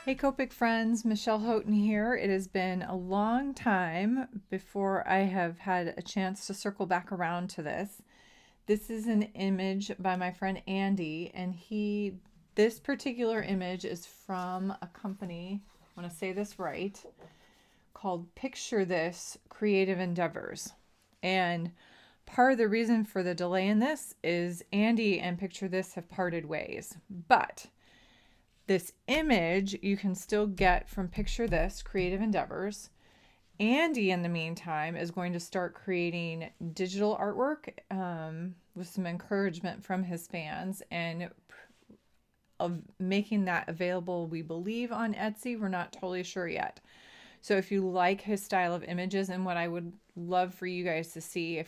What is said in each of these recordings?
Hey Copic friends, Michelle Houghton here. It has been a long time before I have had a chance to circle back around to this. This is an image by my friend Andy, and this particular image is from a company, I want to say this right, called Picture This Creative Endeavors. And part of the reason for the delay in this is Andy and Picture This have parted ways. But this image you can still get from Picture This Creative Endeavors. Andy, in the meantime, is going to start creating digital artwork with some encouragement from his fans and of making that available, we believe, on Etsy. We're not totally sure yet. So if you like his style of images, and what I would love for you guys to see,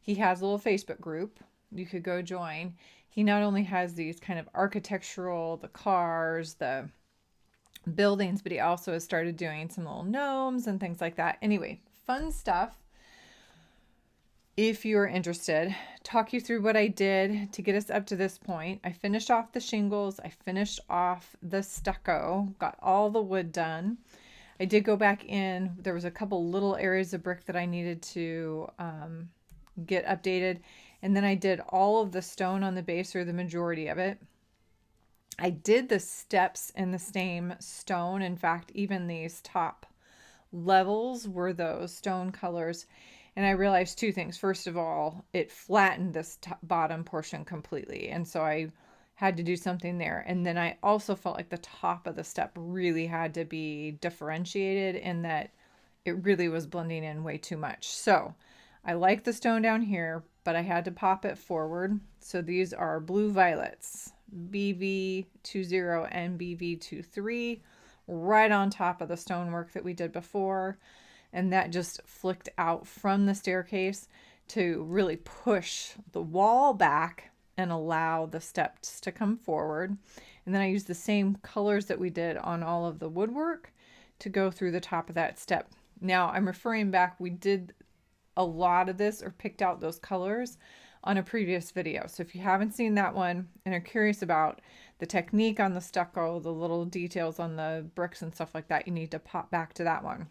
he has a little Facebook group you could go join. He not only has these kind of architectural, the cars, the buildings, but he also has started doing some little gnomes and things like that. Anyway, fun stuff. If you're interested, talk you through what I did to get us up to this point. I finished off the shingles. I finished off the stucco, got all the wood done. I did go back in. There was a couple little areas of brick that I needed to get updated. And then I did all of the stone on the base, or the majority of it. I did the steps in the same stone. In fact, even these top levels were those stone colors. And I realized two things. First of all, it flattened this bottom portion completely. And so I had to do something there. And then I also felt like the top of the step really had to be differentiated in that it really was blending in way too much. So I like the stone down here, but I had to pop it forward. So these are blue violets, BV20 and BV23, right on top of the stonework that we did before. And that just flicked out from the staircase to really push the wall back and allow the steps to come forward. And then I used the same colors that we did on all of the woodwork to go through the top of that step. Now I'm referring back, we did a lot of this, or picked out those colors, on a previous video. So if you haven't seen that one and are curious about the technique on the stucco, the little details on the bricks and stuff like that, you need to pop back to that one.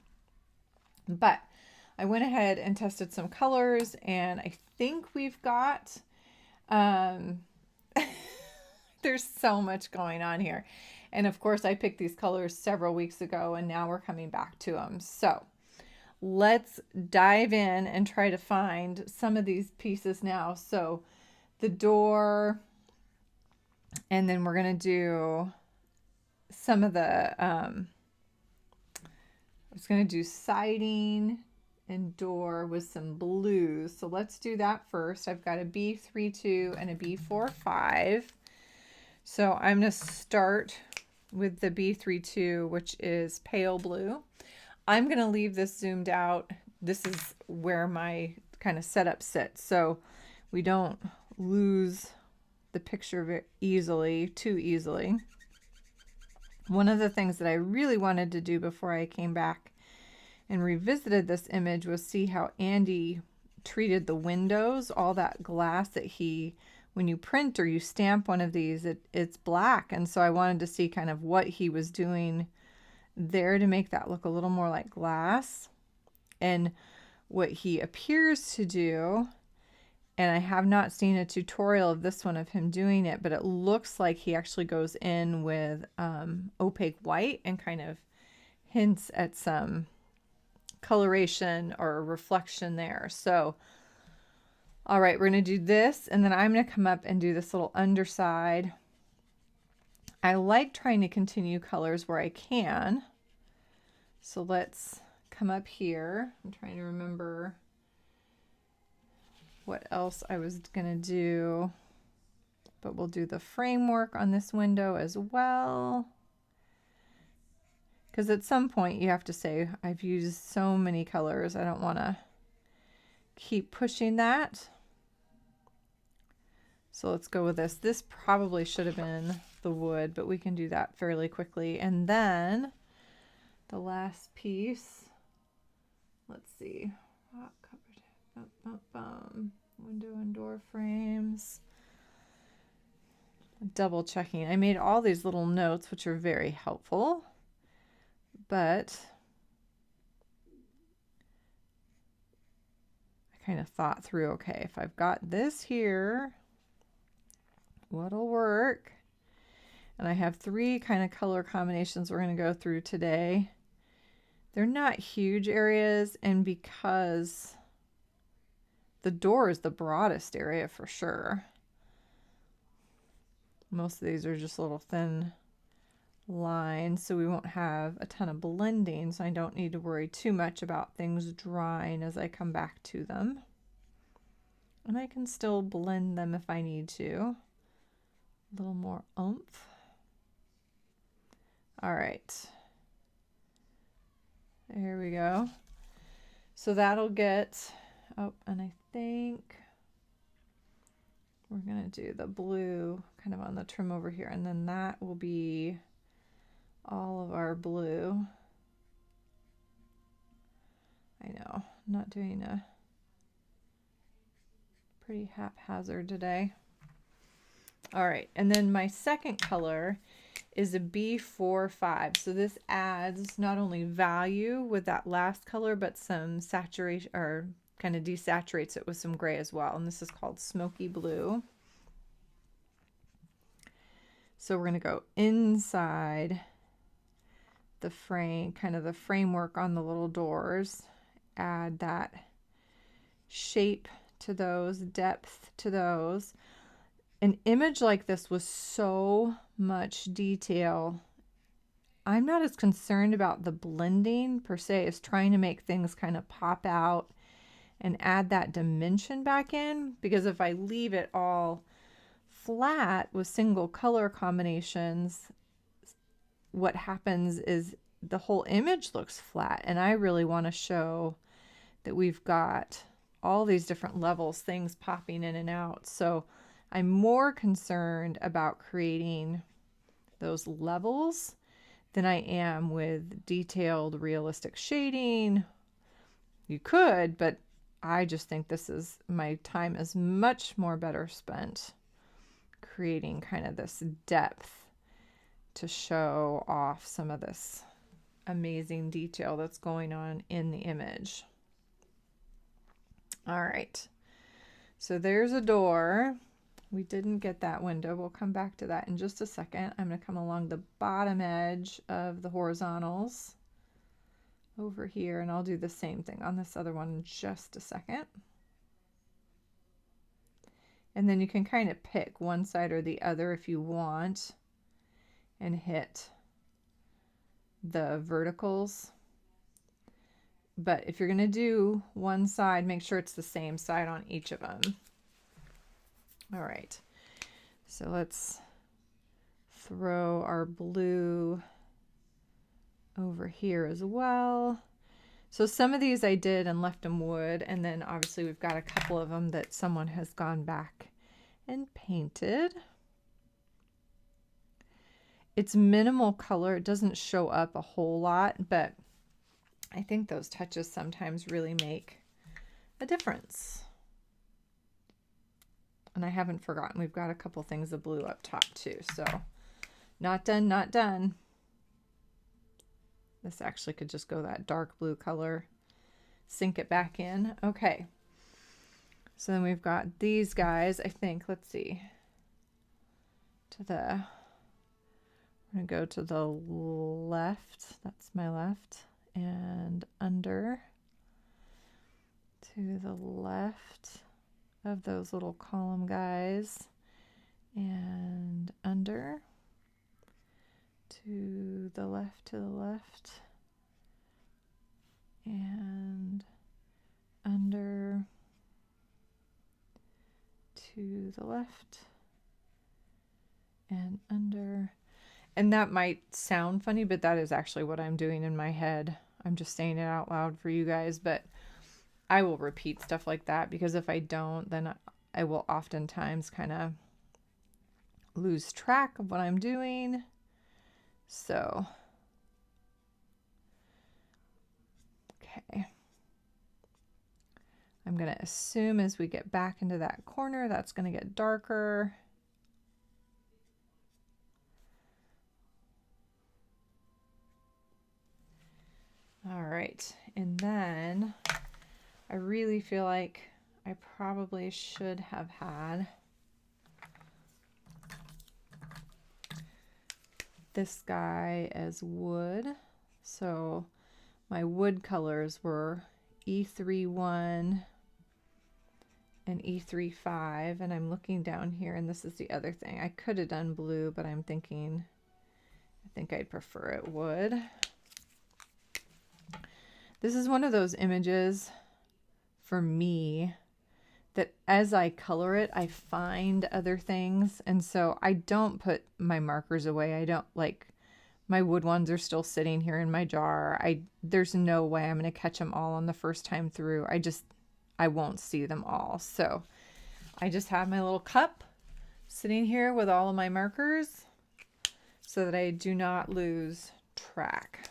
But I went ahead and tested some colors, and I think we've got, there's so much going on here. And of course I picked these colors several weeks ago, and now we're coming back to them. So let's dive in and try to find some of these pieces now. So the door, and then we're going to do some of the, I was going to do siding and door with some blues. So let's do that first. I've got a B32 and a B45. So I'm going to start with the B32, which is pale blue. I'm going to leave this zoomed out. This is where my kind of setup sits, so we don't lose the picture too easily. One of the things that I really wanted to do before I came back and revisited this image was see how Andy treated the windows, all that glass that when you print or you stamp one of these, it's black. And so I wanted to see kind of what he was doing there to make that look a little more like glass, and what he appears to do, and I have not seen a tutorial of this one of him doing it, but it looks like he actually goes in with opaque white and kind of hints at some coloration or reflection there. So all right, we're going to do this, and then I'm going to come up and do this little underside. I like trying to continue colors where I can. So let's come up here. I'm trying to remember what else I was going to do, but we'll do the framework on this window as well. Because at some point you have to say, I've used so many colors, I don't want to keep pushing that. So let's go with this. This probably should have been the wood, but we can do that fairly quickly. And then the last piece, let's see, window and door frames. double checking. I made all these little notes, which are very helpful, but I kind of thought through, okay, if I've got this here, what'll work? And I have 3 kind of color combinations we're going to go through today. They're not huge areas, and because the door is the broadest area for sure, most of these are just little thin lines, so we won't have a ton of blending, so I don't need to worry too much about things drying as I come back to them. And I can still blend them if I need to. A little more oomph. All right. There we go. So that'll get, oh, and I think we're going to do the blue kind of on the trim over here, and then that will be all of our blue. I know, not doing a pretty haphazard today. All right, and then my second color is a B45. So this adds not only value with that last color, but some saturation, or kind of desaturates it with some gray as well. And this is called Smoky Blue. So we're going to go inside the frame, kind of the framework on the little doors, add that shape to those, depth to those. An image like this with so much detail, I'm not as concerned about the blending per se as trying to make things kind of pop out and add that dimension back in, because if I leave it all flat with single color combinations, what happens is the whole image looks flat, and I really want to show that we've got all these different levels, things popping in and out. So I'm more concerned about creating those levels than I am with detailed, realistic shading. You could, but I just think my time is much more better spent creating kind of this depth to show off some of this amazing detail that's going on in the image. All right, so there's a door. We didn't get that window. We'll come back to that in just a second. I'm going to come along the bottom edge of the horizontals over here, and I'll do the same thing on this other one in just a second. And then you can kind of pick one side or the other if you want and hit the verticals. But if you're going to do one side, make sure it's the same side on each of them. All right, so let's throw our blue over here as well. So some of these I did and left them wood, and then obviously we've got a couple of them that someone has gone back and painted. It's minimal color. It doesn't show up a whole lot, but I think those touches sometimes really make a difference. And I haven't forgotten, we've got a couple things of blue up top too. So not done, not done. This actually could just go that dark blue color, sink it back in. Okay. So then we've got these guys, I think, let's see, we're going to go to the left. That's my left. And under to the left of those little column guys, and under to the left, and under to the left, and under. And that might sound funny, but that is actually what I'm doing in my head. I'm just saying it out loud for you guys, but I will repeat stuff like that, because if I don't, then I will oftentimes kind of lose track of what I'm doing. So, okay. I'm going to assume as we get back into that corner, that's going to get darker. right, and then I really feel like I probably should have had this guy as wood. So my wood colors were E31 and E35, and I'm looking down here, and this is the other thing. I could have done blue, but I'm thinking, I think I'd prefer it wood. This is one of those images for me that as I color it, I find other things. And so I don't put my markers away. I don't, like, my wood ones are still sitting here in my jar. There's no way I'm going to catch them all on the first time through. I won't see them all. So I just have my little cup sitting here with all of my markers so that I do not lose track.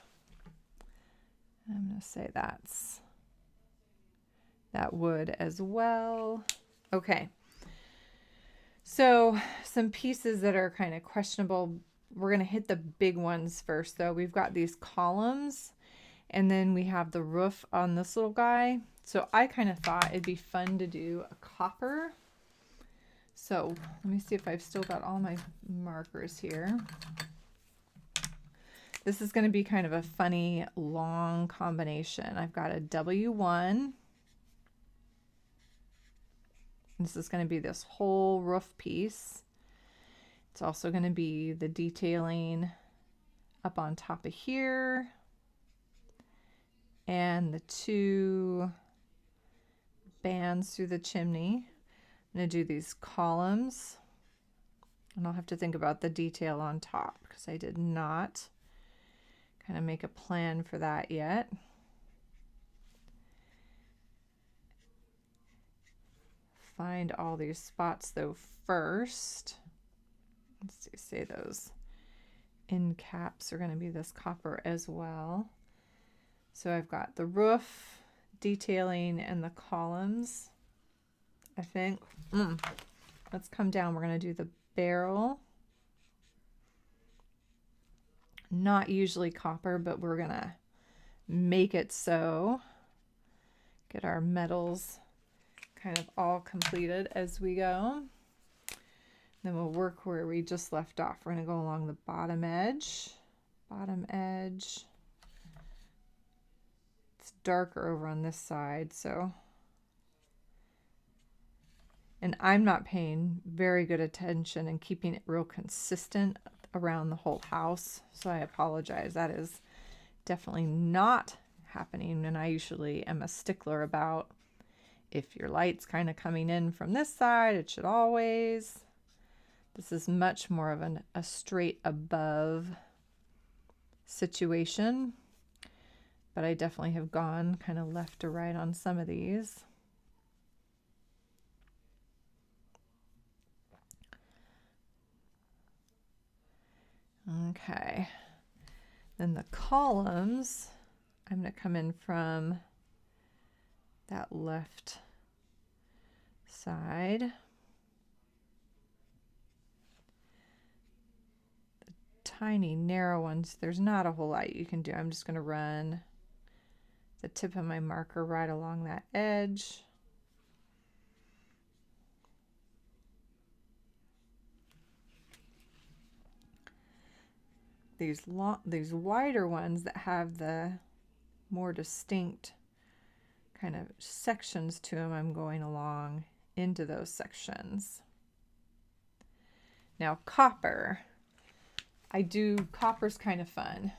I'm going to say that's that wood as well. Okay. So some pieces that are kind of questionable. We're going to hit the big ones first, though. We've got these columns, and then we have the roof on this little guy. So I kind of thought it'd be fun to do a copper. So let me see if I've still got all my markers here. This is going to be kind of a funny, long combination. I've got a W1. This is going to be this whole roof piece. It's also going to be the detailing up on top of here. And the two bands through the chimney. I'm going to do these columns. And I'll have to think about the detail on top because I did not kind of make a plan for that yet. Find all these spots though first. Let's see, say those end caps are going to be this copper as well. So I've got the roof, detailing, and the columns, I think. Let's come down. We're going to do the barrel. Not usually copper, but we're going to make it so. Get our metals kind of all completed as we go. Then we'll work where we just left off. We're going to go along the bottom edge. Bottom edge. It's darker over on this side, so. And I'm not paying very good attention and keeping it real consistent around the whole house, so I apologize. That is definitely not happening, and I usually am a stickler about if your light's kind of coming in from this side, it should always. This is much more of a straight above situation, but I definitely have gone kind of left to right on some of these. Okay, then the columns, I'm going to come in from that left side. The tiny narrow ones, there's not a whole lot you can do. I'm just going to run the tip of my marker right along that edge. These wider ones that have the more distinct kind of sections to them, I'm going along into those sections. Now copper's kind of fun.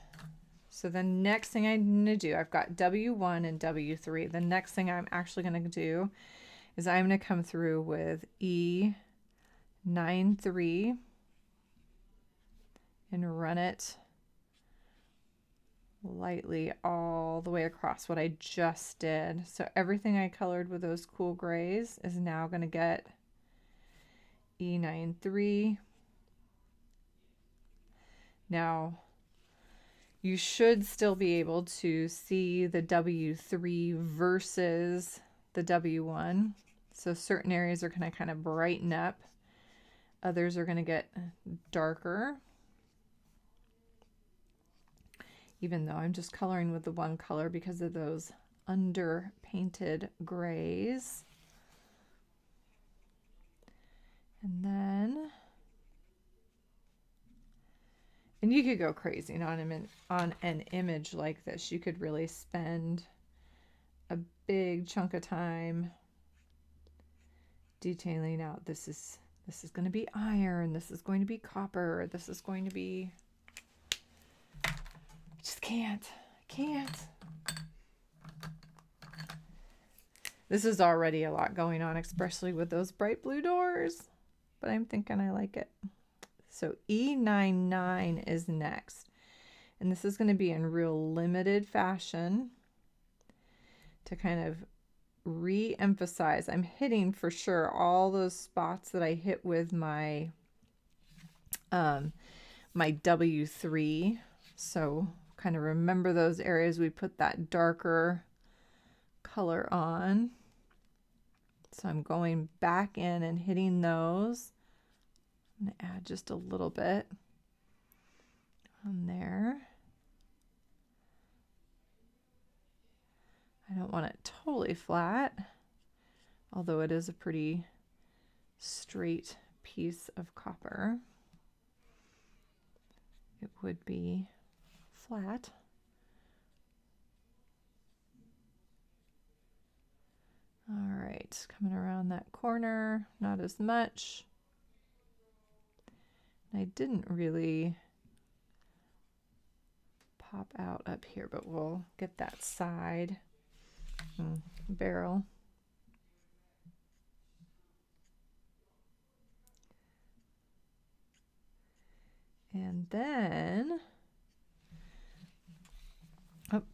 So the next thing I'm going to do, I've got W1 and W3. The next thing I'm actually going to do is I'm going to come through with E93 and run it lightly all the way across what I just did. So everything I colored with those cool grays is now going to get E93. Now you should still be able to see the W3 versus the W1. So certain areas are going to kind of brighten up. Others are going to get darker. even though I'm just coloring with the one color because of those under painted grays. And then, and you could go crazy on an image like this. You could really spend a big chunk of time detailing out, this is going to be iron, this is going to be copper, this is going to be, I just can't. This is already a lot going on, especially with those bright blue doors, but I'm thinking I like it. So E99 is next, and this is going to be in real limited fashion to kind of re-emphasize. I'm hitting for sure all those spots that I hit with my my W3, so kind of remember those areas we put that darker color on. So I'm going back in and hitting those. I'm going to add just a little bit on there. I don't want it totally flat, although it is a pretty straight piece of copper. It would be flat. All right, coming around that corner, not as much. I didn't really pop out up here, but we'll get that side barrel. And then,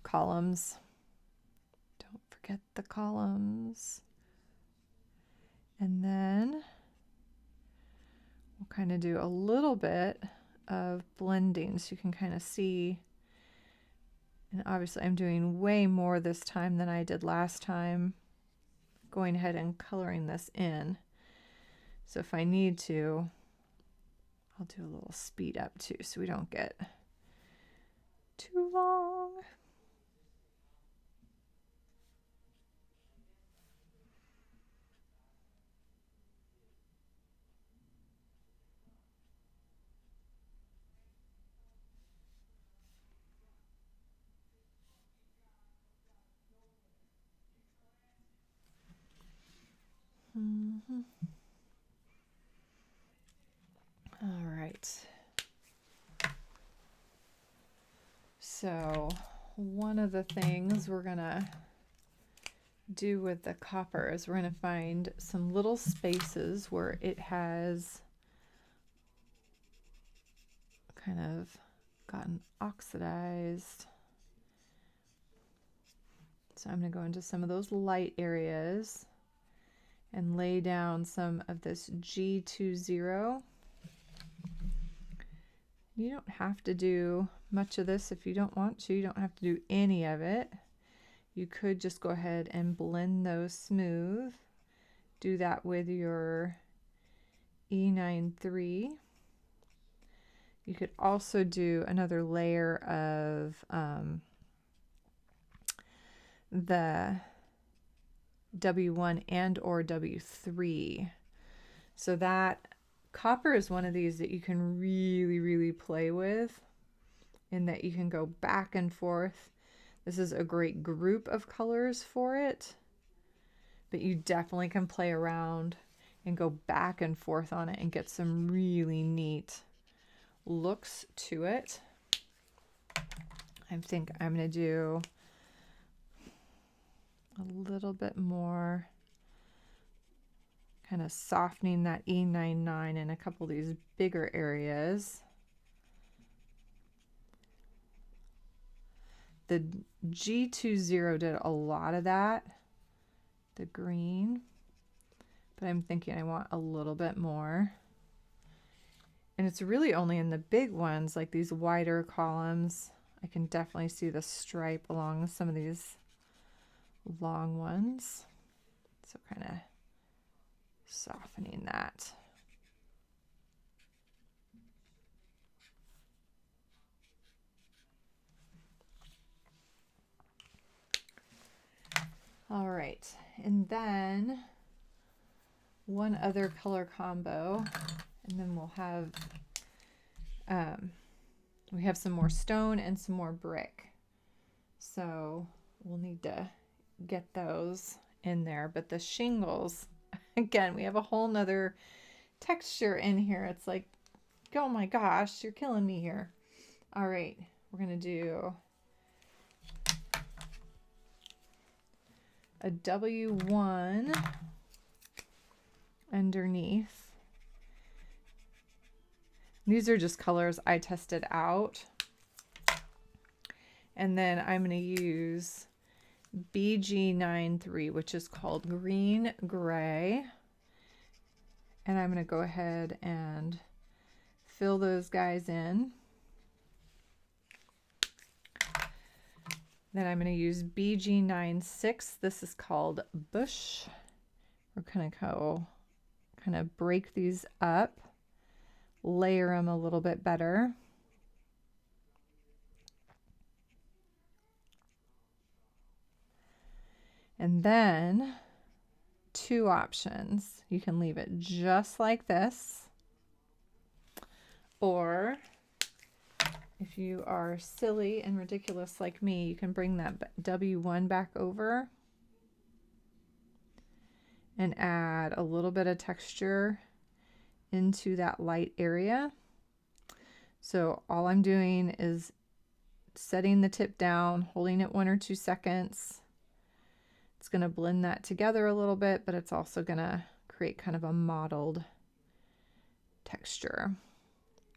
columns. Don't forget the columns. And then we'll kind of do a little bit of blending so you can kind of see. And obviously I'm doing way more this time than I did last time, going ahead and coloring this in. So if I need to, I'll do a little speed up too so we don't get too long. All right. So one of the things we're gonna do with the copper is we're gonna find some little spaces where it has kind of gotten oxidized. So I'm gonna go into some of those light areas and lay down some of this G20. You don't have to do much of this if you don't want to. You don't have to do any of it. You could just go ahead and blend those smooth. Do that with your E93. You could also do another layer of the W1 and or W3. So that copper is one of these that you can really play with, in that you can go back and forth. This is a great group of colors for it, but you definitely can play around and go back and forth on it and get some really neat looks to it. I think I'm going to do a little bit more kind of softening that E99 in a couple of these bigger areas. The G20 did a lot of that, the green, but I'm thinking I want a little bit more. And it's really only in the big ones, like these wider columns. I can definitely see the stripe along some of these long ones. So kind of softening that. All right, and then one other color combo, and then we'll have we have some more stone and some more brick, so we'll need to get those in there. But the shingles, again, we have a whole nother texture in here. It's like, oh my gosh, you're killing me here. All right, we're gonna do a W1 underneath. These are just colors I tested out. And then I'm going to use BG93, which is called Green Gray. And I'm going to go ahead and fill those guys in. Then I'm going to use BG96. This is called Bush. We're going to go kind of break these up, layer them a little bit better. And then two options. You can leave it just like this, or if you are silly and ridiculous like me, you can bring that W1 back over and add a little bit of texture into that light area. So all I'm doing is setting the tip down, holding it 1 or 2 seconds. It's going to blend that together a little bit, but it's also going to create kind of a mottled texture,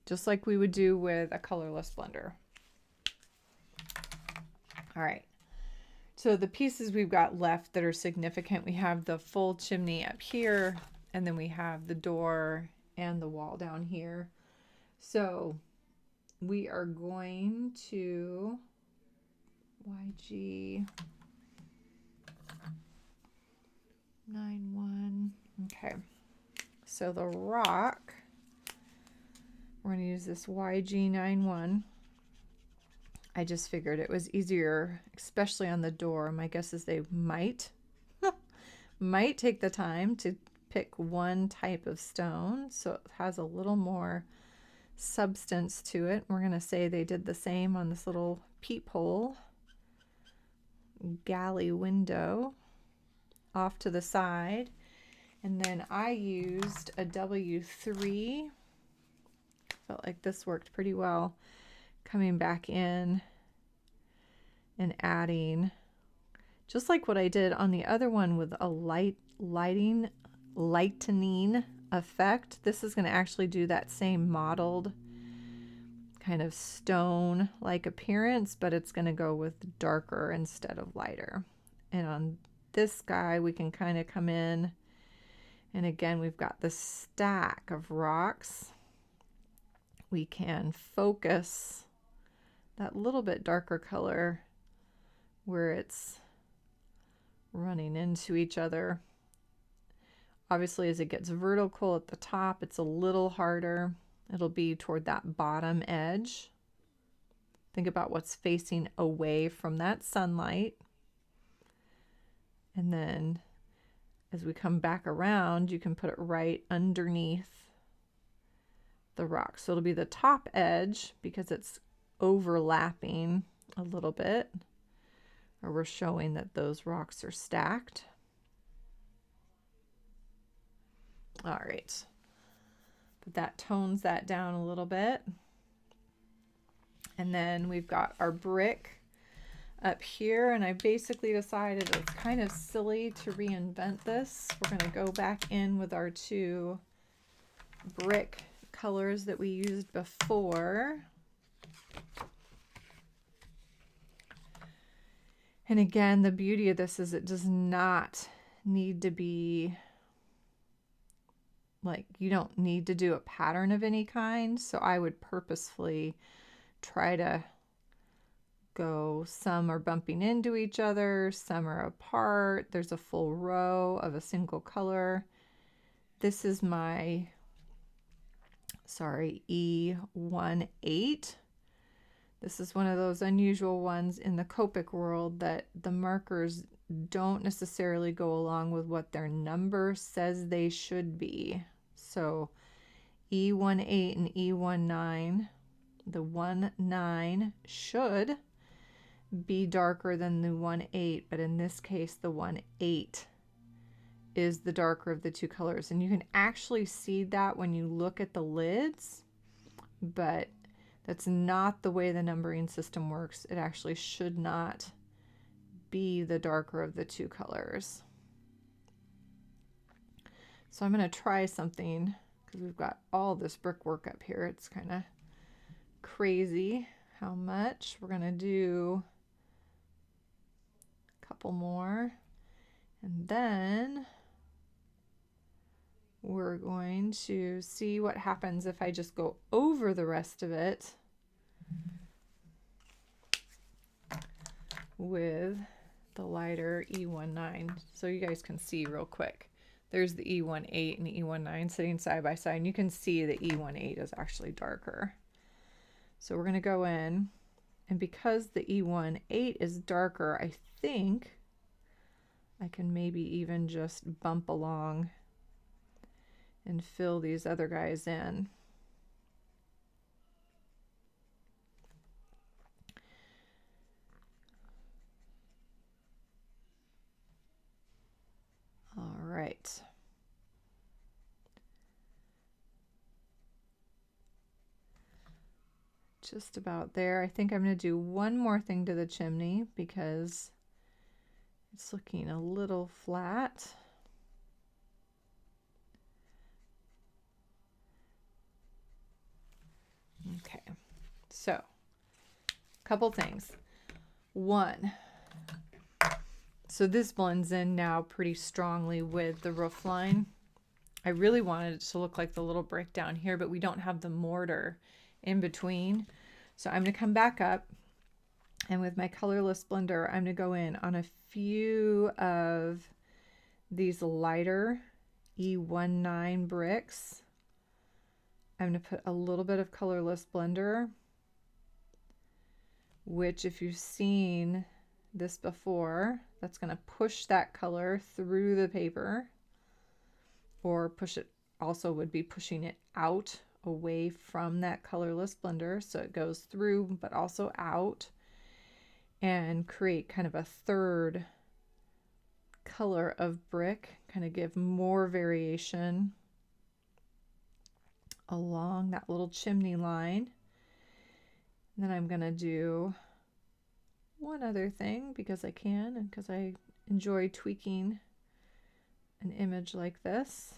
just like we would do with a colorless blender. All right, so the pieces we've got left that are significant, we have the full chimney up here, and then we have the door and the wall down here. So we are going to YG 91. Okay, so the rock, we're going to use this YG 91. I just figured it was easier, especially on the door. My guess is they might take the time to pick one type of stone, so it has a little more substance to it. We're going to say they did the same on this little peephole galley window off to the side. And then I used a W3. Felt like this worked pretty well. Coming back in and adding, just like what I did on the other one with a lightening effect. This is going to actually do that same mottled kind of stone-like appearance, but it's going to go with darker instead of lighter. And on this guy, we can kind of come in, and again, we've got this stack of rocks. We can focus that little bit darker color where it's running into each other. Obviously, as it gets vertical at the top, it's a little harder. It'll be toward that bottom edge. Think about what's facing away from that sunlight. And then as we come back around, you can put it right underneath the rock. So it'll be the top edge because it's overlapping a little bit, or we're showing that those rocks are stacked. All right, but that tones that down a little bit. And then we've got our brick up here, and I basically decided it's kind of silly to reinvent this. We're going to go back in with our two brick colors that we used before. And again, the beauty of this is it does not need to be like, you don't need to do a pattern of any kind. So I would purposefully try to go, some are bumping into each other, some are apart. There's a full row of a single color. This is my, E18. This is one of those unusual ones in the Copic world that the markers don't necessarily go along with what their number says they should be. So E18 and E19, the 19 should be darker than the 18, but in this case the 18 is the darker of the two colors. And you can actually see that when you look at the lids, but that's not the way the numbering system works. It actually should not be the darker of the two colors. So I'm going to try something because we've got all this brickwork up here. It's kind of crazy how much. We're going to do a couple more, and then we're going to see what happens if I just go over the rest of it with the lighter E19. So you guys can see real quick. There's the E18 and the E19 sitting side by side, and you can see the E18 is actually darker. So we're going to go in, and because the E18 is darker, I think I can maybe even just bump along and fill these other guys in. All right. Just about there. I think I'm going to do one more thing to the chimney because it's looking a little flat. Okay, so a couple things. One, so this blends in now pretty strongly with the roof line. I really wanted it to look like the little brick down here, but we don't have the mortar in between. So I'm going to come back up, and with my colorless blender, I'm going to go in on a few of these lighter E19 bricks. I'm going to put a little bit of colorless blender, which if you've seen this before, that's going to push that color through the paper, or push it, also would be pushing it out away from that colorless blender. So it goes through, but also out, and create kind of a third color of brick, kind of give more variation along that little chimney line. And then I'm going to do one other thing because I can, and because I enjoy tweaking an image like this.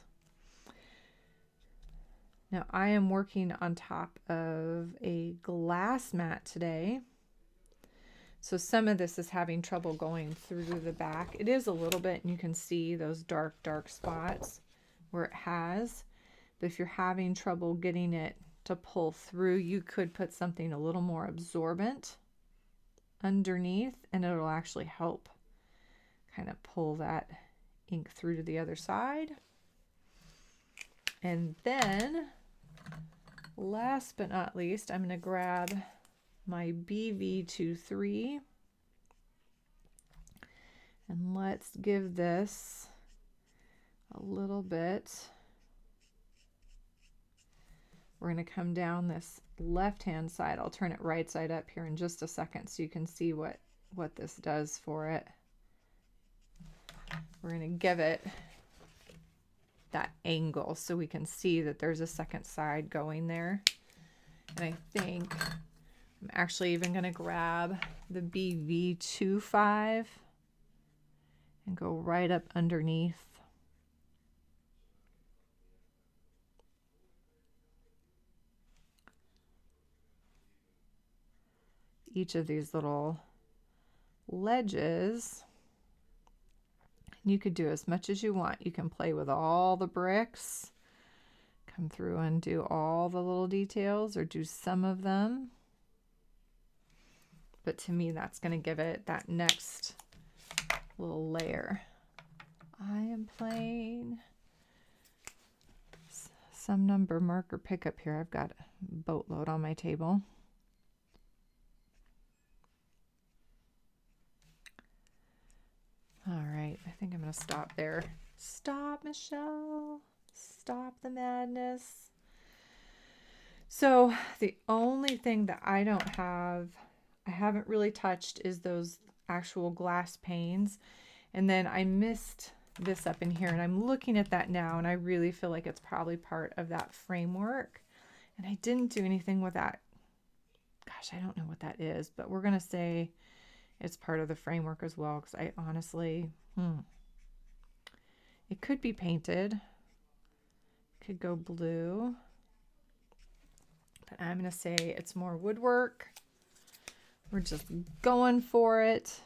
Now I am working on top of a glass mat today. So some of this is having trouble going through the back. It is a little bit, and you can see those dark spots where it has. But if you're having trouble getting it to pull through, you could put something a little more absorbent underneath, and it'll actually help kind of pull that ink through to the other side. And then, last but not least, I'm going to grab my BV23, and let's give this a little bit. We're going to come down this left-hand side. I'll turn it right side up here in just a second so you can see what this does for it. We're going to give it that angle so we can see that there's a second side going there. And I think I'm actually even going to grab the BV25 and go right up underneath. Each of these little ledges. You could do as much as you want. You can play with all the bricks, come through and do all the little details, or do some of them. But to me, that's going to give it that next little layer. I am playing some number marker pickup here. I've got a boatload on my table. to stop there. Stop, Michelle. Stop the madness. So the only thing that I haven't really touched is those actual glass panes. And then I missed this up in here, and I'm looking at that now, and I really feel like it's probably part of that framework. And I didn't do anything with that. Gosh, I don't know what that is, but we're going to say it's part of the framework as well, because I honestly, it could be painted. Could go blue. But I'm going to say it's more woodwork. We're just going for it.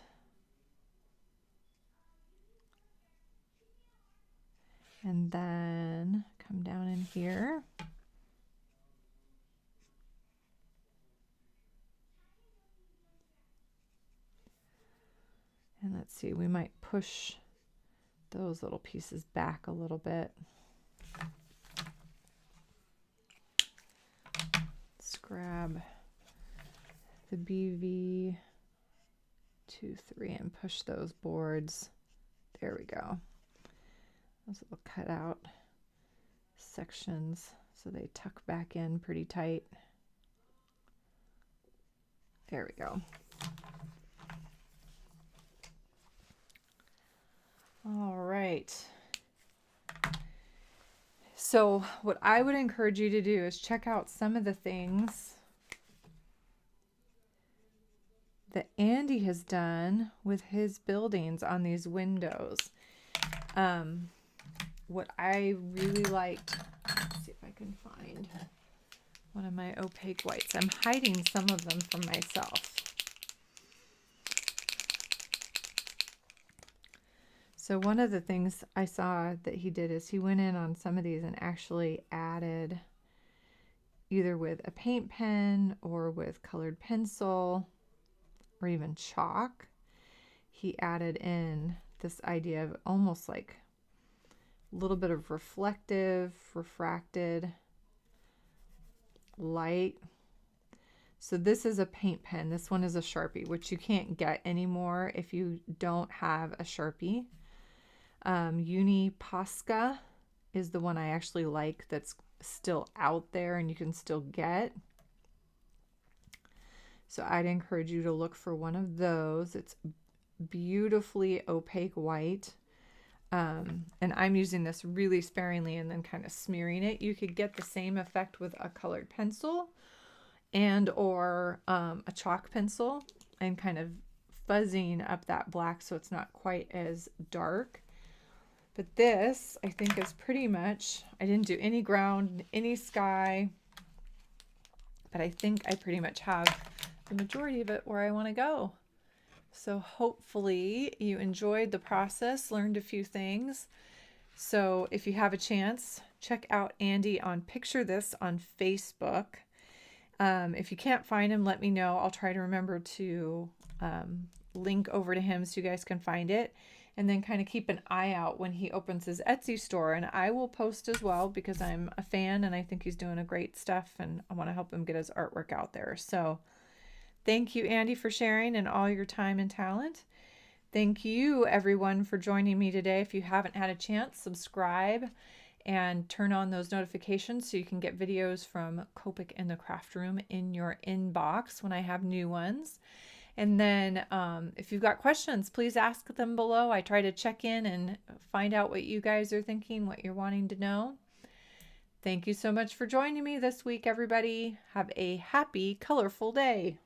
And then come down in here. And let's see, we might push those little pieces back a little bit. Let's grab the BV 23 and push those boards. There we go. Those little cutout sections so they tuck back in pretty tight. There we go. All right. So what I would encourage you to do is check out some of the things that Andy has done with his buildings on these windows. What I really liked, let's see if I can find one of my opaque whites. I'm hiding some of them from myself. So one of the things I saw that he did is he went in on some of these and actually added, either with a paint pen or with colored pencil or even chalk, he added in this idea of almost like a little bit of reflective, refracted light. So this is a paint pen. This one is a Sharpie, which you can't get anymore if you don't have a Sharpie. Uni Posca is the one I actually like that's still out there and you can still get. So I'd encourage you to look for one of those. It's beautifully opaque white. And I'm using this really sparingly and then kind of smearing it. You could get the same effect with a colored pencil and or a chalk pencil and kind of fuzzing up that black so it's not quite as dark. But this, I think, is pretty much, I didn't do any ground, any sky, but I think I pretty much have the majority of it where I want to go. So hopefully you enjoyed the process, learned a few things. So if you have a chance, check out Andy on Picture This on Facebook. If you can't find him, let me know. I'll try to remember to link over to him so you guys can find it. And then kind of keep an eye out when he opens his Etsy store. And I will post as well because I'm a fan and I think he's doing a great stuff and I want to help him get his artwork out there. So thank you, Andy, for sharing and all your time and talent. Thank you, everyone, for joining me today. If you haven't had a chance, subscribe and turn on those notifications so you can get videos from Copic and the Craft Room in your inbox when I have new ones. And then if you've got questions, please ask them below. I try to check in and find out what you guys are thinking, what you're wanting to know. Thank you so much for joining me this week, everybody. Have a happy, colorful day.